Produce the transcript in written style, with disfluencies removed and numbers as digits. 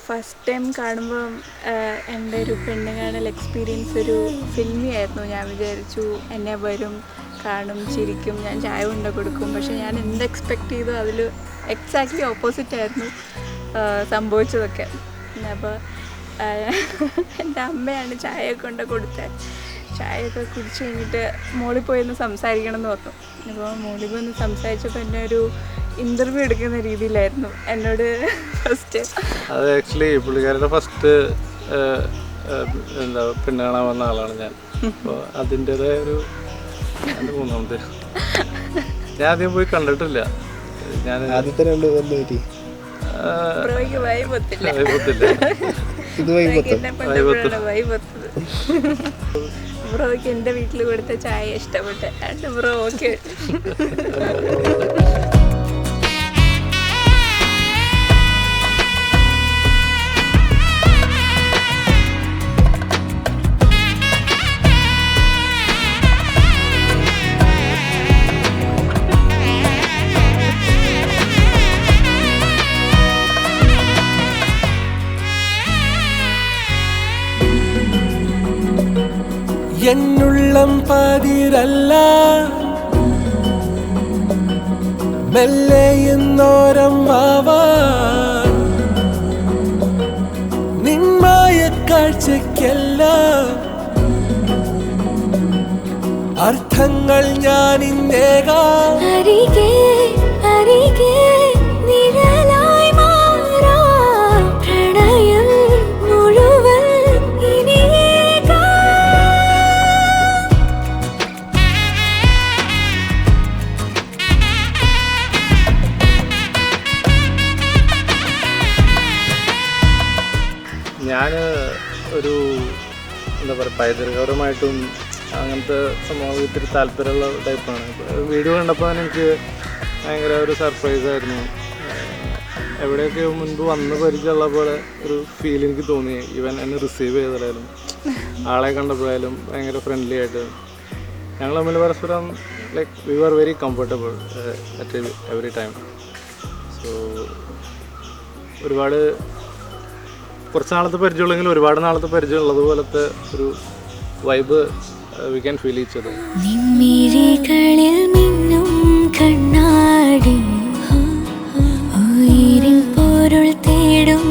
First time കാണുമ്പം എൻ്റെ ഒരു പെണ്ണ് കാണൽ എക്സ്പീരിയൻസ് ഒരു ഫിൽമി ആയിരുന്നു. ഞാൻ വിചാരിച്ചു എന്നെ വരും, കാണും, ചിരിക്കും, ഞാൻ ചായ കൊണ്ട് കൊടുക്കും. പക്ഷെ ഞാൻ എന്ത് എക്സ്പെക്റ്റ് ചെയ്തു അതിൽ എക്സാക്ട്ലി ഓപ്പോസിറ്റ് ആയിരുന്നു സംഭവിച്ചതൊക്കെ. അപ്പോൾ എൻ്റെ അമ്മയാണ് ചായ കൊണ്ട് കൊടുത്തത്. ചായയൊക്കെ കുടിച്ച് കഴിഞ്ഞിട്ട് മോളിൽ പോയി ഒന്ന് സംസാരിക്കണം എന്ന് പറഞ്ഞു. അപ്പോൾ മോളിൽ പോയി ഒന്ന് സംസാരിച്ചപ്പോൾ എന്നെ ഒരു ഇൻ്റർവ്യൂ എടുക്കുന്ന രീതിയിലായിരുന്നു എന്നോട് ഫസ്റ്റ്. അത് ആക്ച്വലി പുള്ളിക്കാരുടെ ഫസ്റ്റ് എന്താ പെണ്ണ് കാണാൻ വന്ന ആളാണ് ഞാൻ. അപ്പോൾ അതിൻ്റെതായ ഒരു മൂന്നാമത്തെ ഞാൻ ആദ്യം പോയി കണ്ടിട്ടില്ല. ഞാൻ ആദ്യത്തെ രണ്ട് പറ്റി ബ്രോയ്ക്ക് എൻ്റെ വീട്ടിൽ കൊടുത്ത ചായ ഇഷ്ടപ്പെട്ട് രണ്ട് ബ്രോ ഓക്കെ. എന്നുള്ളം പതിരല്ല മെല്ലെ എന്നോരം ആവാൻ നിന്മായ കാഴ്ചയ്ക്കെല്ലാം അർത്ഥങ്ങൾ ഞാൻ ഇന്നേകാം. നിഴലായി മാറാം പ്രണയം മുഴുവൻ ഞാൻ ഒരു എന്താ പറയുക പൈതൃകപരമായിട്ടും അങ്ങനത്തെ സംഭവങ്ങൾ ഇത്തിരി താല്പര്യമുള്ള ടൈപ്പാണ്. വീഡിയോ കണ്ടപ്പോൾ തന്നെ എനിക്ക് ഭയങ്കര ഒരു സർപ്രൈസായിരുന്നു. എവിടെയൊക്കെ മുൻപ് വന്ന് പരിചയമുള്ള പോലെ ഒരു ഫീൽ എനിക്ക് തോന്നി. ഈവൻ എന്നെ റിസീവ് ചെയ്തതായാലും ആളെ കണ്ടപ്പോഴായാലും ഭയങ്കര ഫ്രണ്ട്ലി ആയിട്ട് ഞങ്ങൾ തമ്മിൽ പരസ്പരം like we are very comfortable at every time. So ഒരുപാട് കുറച്ച് നാളത്തെ പരിചയമുള്ളെങ്കിൽ ഒരുപാട് നാളത്തെ പരിചയമുള്ളത് പോലത്തെ ഒരു vibe we can feel each other. നിമ്മിഴികളിൽ മിന്നും കണ്ണാടി ഉയിരിൻ പൊരുൾ തേടും